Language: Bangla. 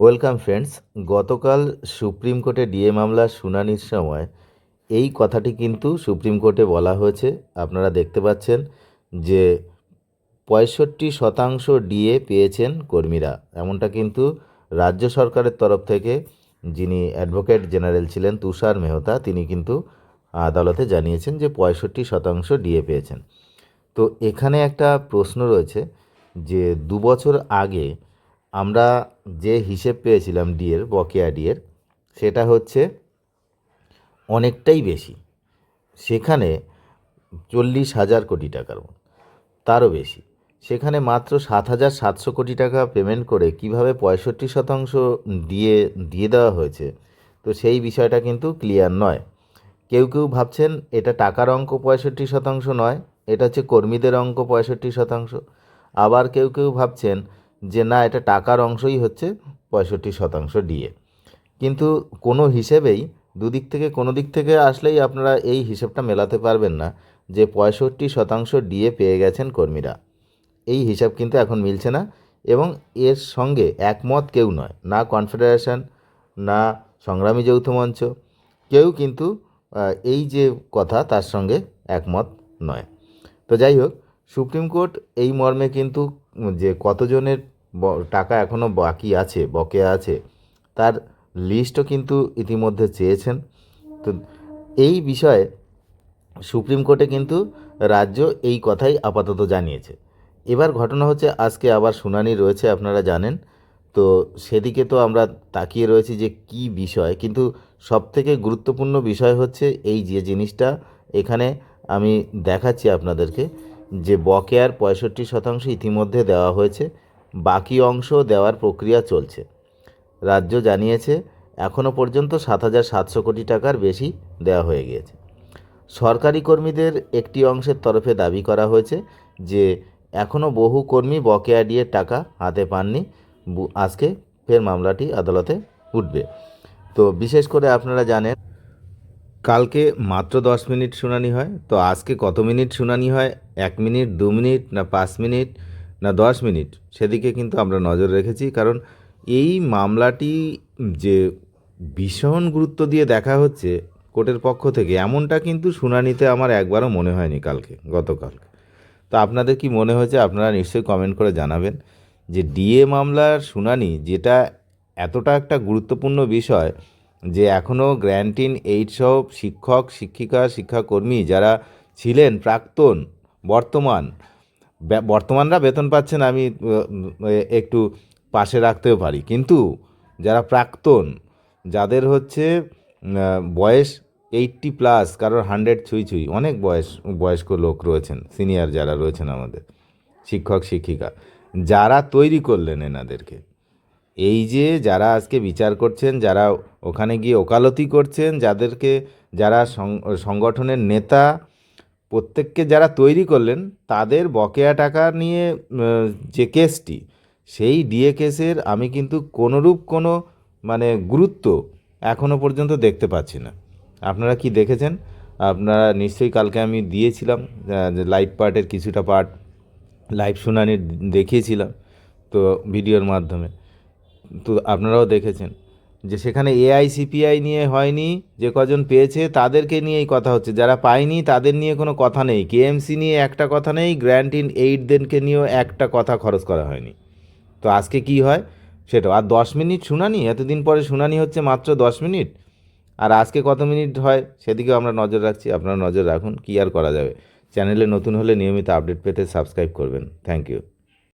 Welcome friends. গতকাল সুপ্রিম কোর্টে ডিএ মামলার শুনানির সময় এই কথাটি কিন্তু সুপ্রিম কোর্টে বলা হয়েছে। আপনারা দেখতে পাচ্ছেন যে 65% ডিএ পেয়েছেন কর্মীরা, এমনটা কিন্তু রাজ্য সরকারের তরফ থেকে যিনি অ্যাডভোকেট জেনারেল ছিলেন তুষার মেহতা, তিনি কিন্তু আদালতে জানিয়েছেন যে 65% ডিএ পেয়েছেন। তো এখানে একটা প্রশ্ন রয়েছে যে 2 বছর আগে আমরা যে হিসেব পেয়েছিলাম ডিএর, বকেয়া ডিএর, সেটা হচ্ছে অনেকটাই বেশি। সেখানে 40,000 কোটি টাকার মতো, তারও বেশি। সেখানে মাত্র 7,700 কোটি টাকা পেমেন্ট করে কিভাবে 65% দিয়ে দেওয়া হয়েছে, তো সেই বিষয়টা কিন্তু ক্লিয়ার নয়। কেউ কেউ ভাবছেন এটা টাকার অঙ্ক 65% নয়, এটা হচ্ছে কর্মীদের অঙ্ক 65%। আবার কেউ কেউ ভাবছেন যে না, এটা টাকার অংশই হচ্ছে 65% ডিএ। কিন্তু কোনো হিসেবেই দুদিক থেকে কোনো দিক থেকে আসলেই আপনারা এই হিসেবটা মেলাতে পারবেন না যে 65% ডিএ পেয়ে গেছেন কর্মীরা। এই হিসাব কিন্তু এখন মিলছে না, এবং এর সঙ্গে একমত কেউ নয়, না কনফেডারেশন, না সংগ্রামী যৌথ মঞ্চ, কেউ কিন্তু এই যে কথা তার সঙ্গে একমত নয়। তো যাই হোক, সুপ্রিম কোর্ট এই মর্মে কিন্তু যে কতজনের টাকা এখনও বাকি আছে, বকেয়া আছে, তার লিস্টও কিন্তু ইতিমধ্যে চেয়েছেন। তো এই বিষয়ে সুপ্রিম কোর্টে কিন্তু রাজ্য এই কথাই আপাতত জানিয়েছে। এবার ঘটনা হচ্ছে আজকে আবার শুনানি রয়েছে, আপনারা জানেন। তো সেদিকে তো আমরা তাকিয়ে রয়েছি যে কি বিষয়, কিন্তু সবথেকে গুরুত্বপূর্ণ বিষয় হচ্ছে এই যে জিনিসটা এখানে আমি দেখাচ্ছি আপনাদেরকে, যে বকেয়ার 65% ইতিমধ্যে দেওয়া হয়েছে, বাকি অংশ দেওয়ার প্রক্রিয়া চলছে। রাজ্য জানিয়েছে এখনও পর্যন্ত 7,700 কোটি টাকার বেশি দেওয়া হয়ে গিয়েছে। সরকারি কর্মীদের একটি অংশের তরফে দাবি করা হয়েছে যে এখনও বহু কর্মী বকেয়া ডিএর টাকা হাতে পাননি। আজকে ফের মামলাটি আদালতে উঠবে। তো বিশেষ করে আপনারা জানেন কালকে মাত্র 10 মিনিট শুনানি হয়, তো আজকে কত মিনিট শুনানি হয়, 1 মিনিট, 2 মিনিট, না 5 মিনিট, না 10 মিনিট, সেদিকে কিন্তু আমরা নজর রেখেছি। কারণ এই মামলাটি যে ভীষণ গুরুত্ব দিয়ে দেখা হচ্ছে কোর্টের পক্ষ থেকে, এমনটা কিন্তু শুনানিতে আমার একবারও মনে হয়নি গতকাল। তো আপনাদের কি মনে হয়েছে আপনারা নিশ্চয়ই কমেন্ট করে জানাবেন যে ডিএ মামলার শুনানি, যেটা এতটা একটা গুরুত্বপূর্ণ বিষয়, যে এখনও গ্র্যান্ট ইন এইড সহ শিক্ষক, শিক্ষিকা, শিক্ষাকর্মী যারা ছিলেন প্রাক্তন, বর্তমানরা বেতন পাচ্ছেন, আমি একটু পাশে রাখতেও পারি, কিন্তু যারা প্রাক্তন, যাদের হচ্ছে বয়স 80+, কারোর 100 ছুঁই ছুঁই, অনেক বয়স্ক লোক রয়েছেন, সিনিয়র যারা রয়েছেন আমাদের শিক্ষক, শিক্ষিকা, যারা তৈরি করলেন এনাদেরকে, এই যে যারা আজকে বিচার করছেন, যারা ওখানে গিয়ে ওকালতি করছেন, যারা সংগঠনের নেতা, প্রত্যেককে যারা তৈরি করলেন, তাদের বকেয়া টাকা নিয়ে যে কেসটি, সেই ডিএ কেসের আমি কিন্তু কোনোরূপ কোনো গুরুত্ব এখনও পর্যন্ত দেখতে পাচ্ছি না। আপনারা কি দেখেছেন? আপনারা নিশ্চয়ই, কালকে আমি দিয়েছিলাম লাইভ পার্টের কিছুটা পার্ট, লাইভ শুনানি দেখিয়েছিলাম তো ভিডিওর মাধ্যমে। তো আপনারাও দেখেছেন যে সেখানে এআইসিপিআই নিয়ে হয়নি, যে কজন পেয়েছে তাদেরকে নিয়েই কথা হচ্ছে, যারা পায়নি তাদের নিয়ে কোনো কথা নেই, কেএমসি নিয়ে একটা কথা নেই, গ্র্যান্ট ইন এইডদেরকে নিয়েও একটা কথা খরচ করা হয়নি। তো আজকে কি হয় সেটাও, আর 10 মিনিট শুনানি, এতদিন পরে শুনানি হচ্ছে মাত্র 10 মিনিট, আর আজকে কত মিনিট হয় সেদিকেও আমরা নজর রাখছি, আপনারা নজর রাখুন, কী আর করা যাবে। চ্যানেলে নতুন হলে নিয়মিত আপডেট পেতে সাবস্ক্রাইব করবেন। Thank you.